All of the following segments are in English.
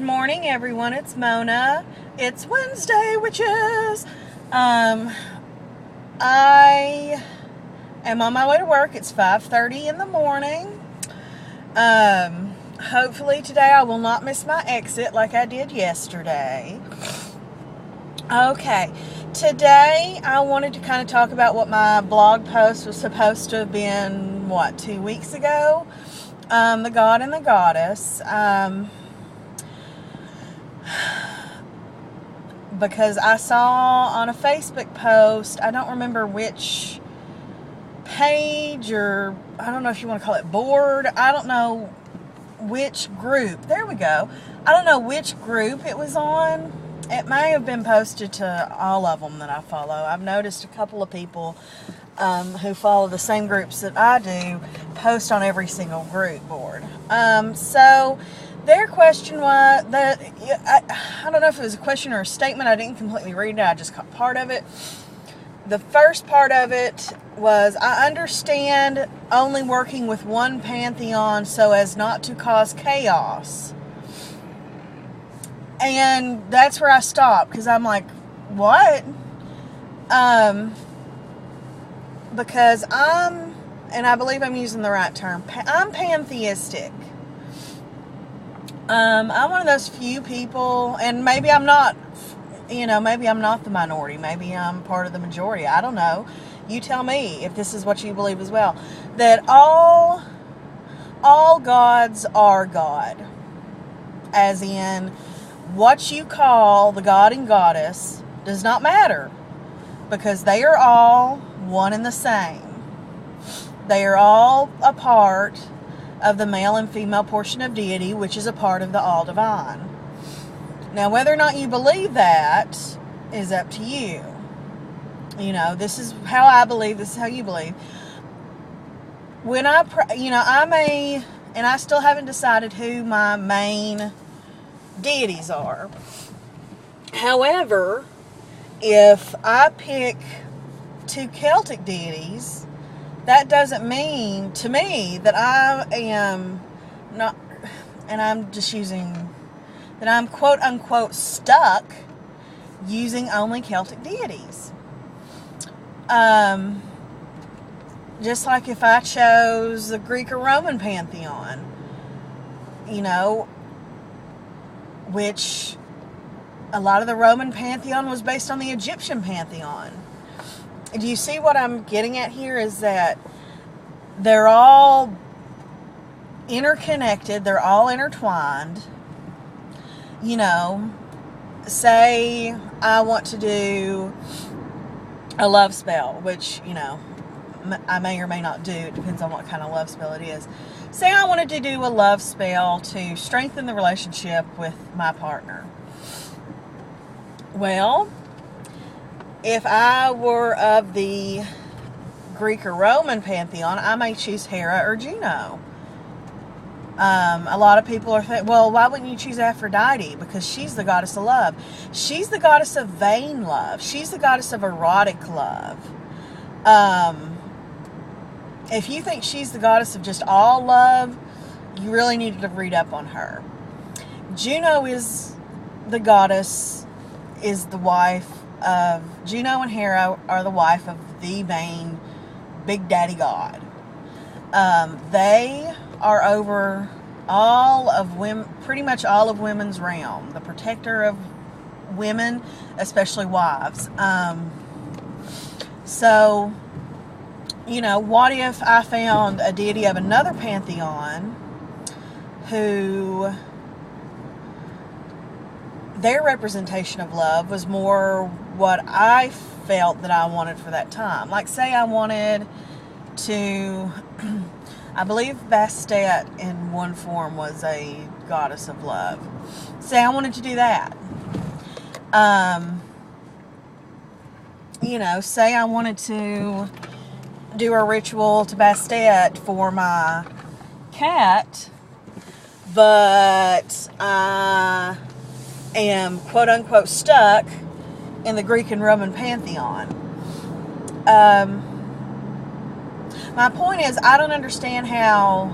Good morning, everyone. It's Mona. It's Wednesday, witches. I am on my way to work. It's 5:30 in the morning. Hopefully today I will not miss my exit like I did yesterday. Okay, today I wanted to kind of talk about what my blog post was supposed to have been, 2 weeks ago? The God and the Goddess. Because I saw on a Facebook post, I don't remember which page, or I don't know if you want to call it board, I don't know which group, there we go, I don't know which group it was on. It may have been posted to all of them that I follow. I've noticed a couple of people who follow the same groups that I do post on every single group board. So their question was that, I don't know if it was a question or a statement. I didn't completely read it. I just caught part of it. The first part of it was, I understand only working with one pantheon so as not to cause chaos. And that's where I stopped, because I'm like, what? Because and I believe I'm using the right term, I'm pantheistic. I'm one of those few people, and maybe I'm not, maybe I'm not the minority. Maybe I'm part of the majority. I don't know. You tell me if this is what you believe as well. That all gods are God. As in, what you call the God and Goddess does not matter, because they are all one and the same. They are all a part of the male and female portion of deity, which is a part of the all divine. Now, whether or not you believe that is up to you. This is how I believe, this is how you believe. When I and I still haven't decided who my main deities are. However, if I pick two Celtic deities, that doesn't mean to me that I am not, and I'm just using, that I'm quote unquote stuck using only Celtic deities. Just like if I chose the Greek or Roman pantheon, which a lot of the Roman pantheon was based on the Egyptian pantheon. Do you see what I'm getting at here? Is that they're all interconnected, they're all intertwined. Say I want to do a love spell, which, I may or may not do. It depends on what kind of love spell it is. Say I wanted to do a love spell to strengthen the relationship with my partner. Well, if I were of the Greek or Roman pantheon, I may choose Hera or Juno. A lot of people are thinking, well, why wouldn't you choose Aphrodite? Because she's the goddess of love. She's the goddess of vain love. She's the goddess of erotic love. If you think she's the goddess of just all love, you really need to read up on her. Juno is the goddess, is the wife of, Juno and Hera are the wife of the main Big Daddy God. They are over all of women, pretty much all of women's realm, the protector of women, especially wives. So, what if I found a deity of another pantheon who their representation of love was more what I felt that I wanted for that time? Like, say I wanted to, I believe Bastet in one form was a goddess of love. Say I wanted to do that. Say I wanted to do a ritual to Bastet for my cat, but I am quote unquote stuck in the Greek and Roman pantheon. My point is, I don't understand how,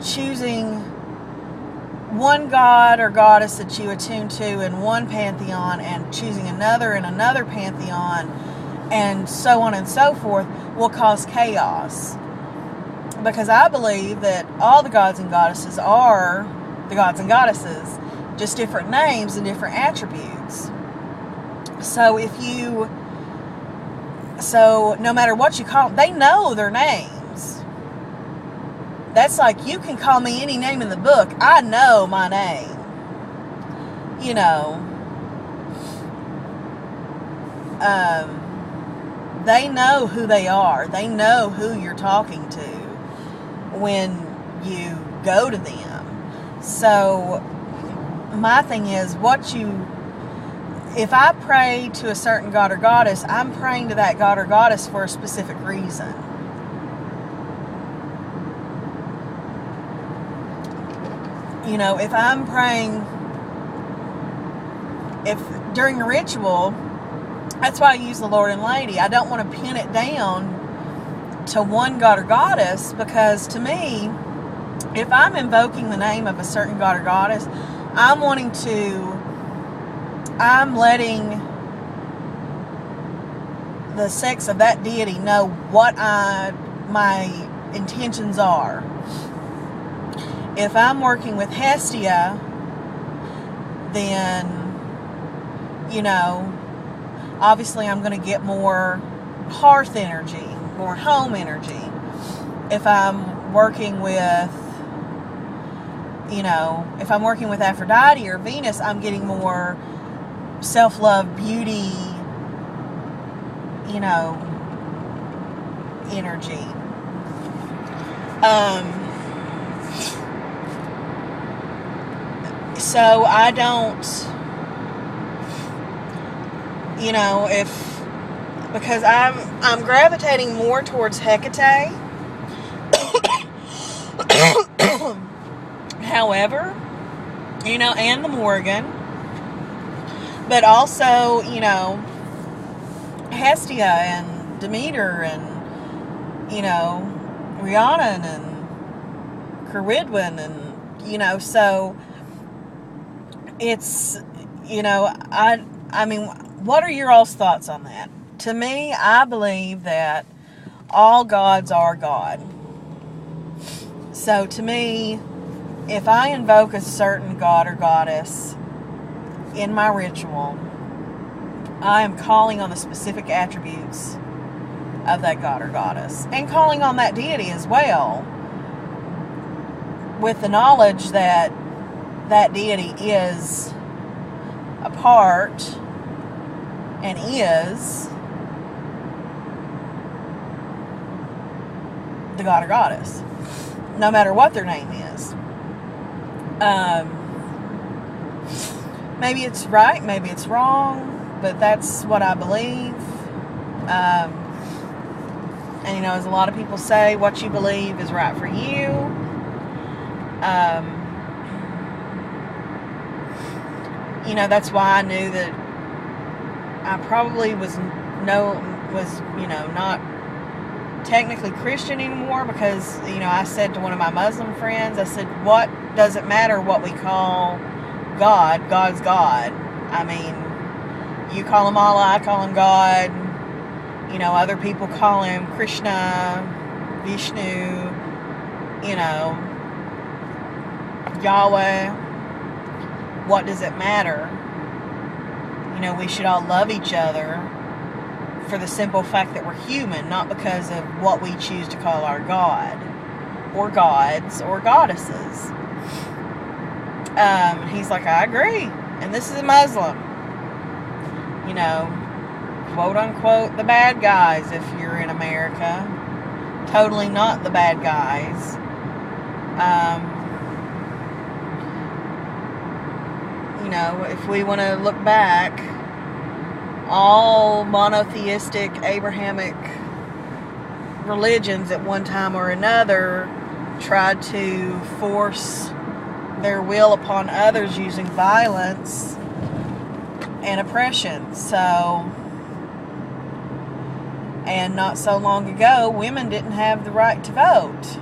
choosing one god or goddess that you attune to in one pantheon and choosing another in another pantheon and so on and so forth will cause chaos. Because I believe that all the gods and goddesses are the gods and goddesses, just different names and different attributes. So no matter what you call them, they know their names. That's like, you can call me any name in the book. I know my name. You know. They know who they are. They know who you're talking to when you go to them. So my thing is, if I pray to a certain god or goddess, I'm praying to that god or goddess for a specific reason. You know, if I'm praying, during a ritual, that's why I use the Lord and Lady. I don't want to pin it down to one god or goddess, because to me, if I'm invoking the name of a certain god or goddess, I'm letting the sex of that deity know what my intentions are. If I'm working with Hestia, then, you know, obviously I'm going to get more hearth energy, more home energy. If I'm working with, if I'm working with Aphrodite or Venus, I'm getting more self-love, beauty, energy. So I don't, because I'm gravitating more towards Hecate. However, and the Morgan, but also, Hestia and Demeter and, Rhiannon and Cerridwen and, so it's, I mean, what are your all's thoughts on that? To me, I believe that all gods are God. So to me, if I invoke a certain god or goddess in my ritual, I am calling on the specific attributes of that god or goddess, and calling on that deity as well, with the knowledge that that deity is a part and is the god or goddess, no matter what their name is. Maybe it's right, maybe it's wrong, but that's what I believe. And as a lot of people say, what you believe is right for you. That's why I knew that I probably was not technically Christian anymore, because, I said to one of my Muslim friends, I said, what does it matter what we call God? God's God. I mean, you call him Allah, I call him God. Other people call him Krishna, Vishnu, Yahweh. What does it matter? We should all love each other for the simple fact that we're human, not because of what we choose to call our God, or gods, or goddesses. He's like, I agree. And this is a Muslim. Quote unquote, the bad guys if you're in America. Totally not the bad guys. If we want to look back, all monotheistic Abrahamic religions at one time or another tried to force their will upon others using violence and oppression. So, and not so long ago, women didn't have the right to vote.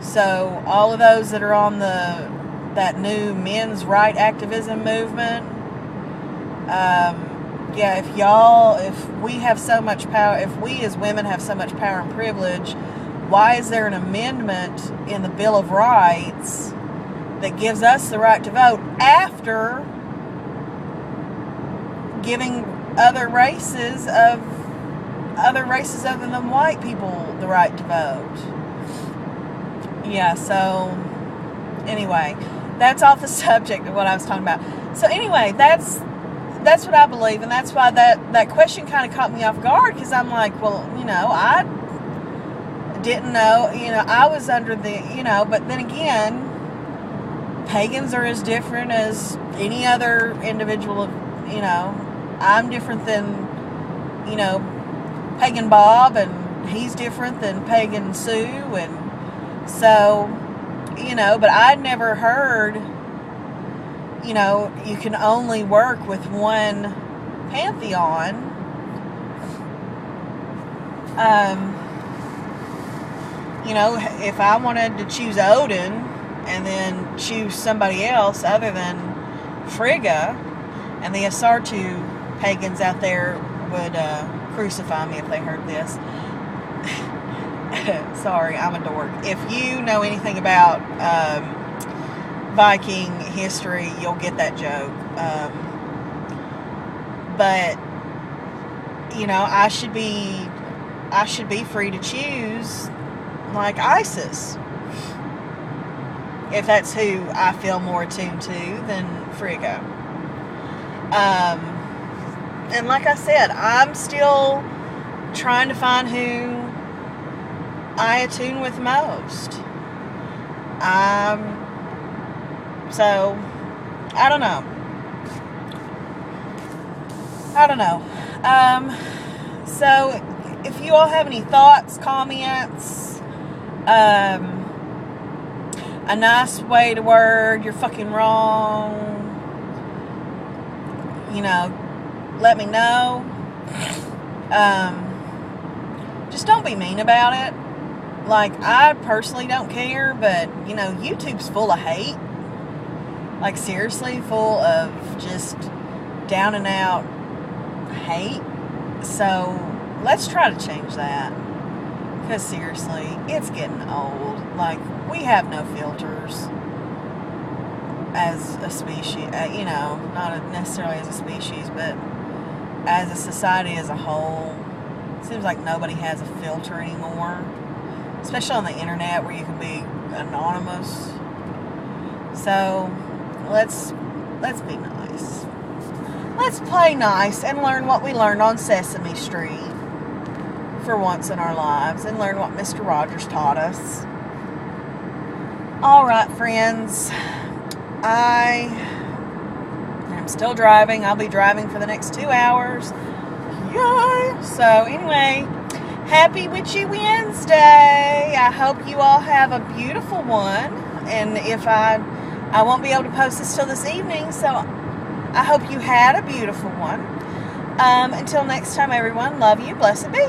So all of those that are on that new men's right activism movement, yeah, if we have so much power, if we as women have so much power and privilege, why is there an amendment in the Bill of Rights that gives us the right to vote after giving other races other than white people the right to vote? Yeah, so anyway, that's off the subject of what I was talking about. So anyway, that's what I believe, and that's why that question kind of caught me off guard, because I'm like, well, I didn't know, I was under the, but then again, pagans are as different as any other individual, I'm different than, Pagan Bob, and he's different than Pagan Sue, and so, but I'd never heard, you can only work with one pantheon. If I wanted to choose Odin and then choose somebody else other than Frigga, and the Asartu pagans out there would crucify me if they heard this. Sorry, I'm a dork. If you know anything about Viking history, you'll get that joke. But I should be free to choose, like Isis, if that's who I feel more attuned to than Frigga. And like I said, I'm still trying to find who I attune with most. So I don't know. So if you all have any thoughts, comments, a nice way to word "you're fucking wrong," let me know. Just don't be mean about it. Like, I personally don't care, but YouTube's full of hate. Like, seriously, full of just down and out hate. So let's try to change that, because seriously, it's getting old. Like, we have no filters as a species, not necessarily as a species, but as a society as a whole. It seems like nobody has a filter anymore, especially on the internet where you can be anonymous. So let's be nice. Let's play nice and learn what we learned on Sesame Street for once in our lives, and learn what Mr. Rogers taught us. Alright, friends, I am still driving. I'll be driving for the next 2 hours. Yay! So anyway, happy Witchy Wednesday. I hope you all have a beautiful one. And if I won't be able to post this till this evening, so I hope you had a beautiful one. Until next time, everyone, love you, blessed be.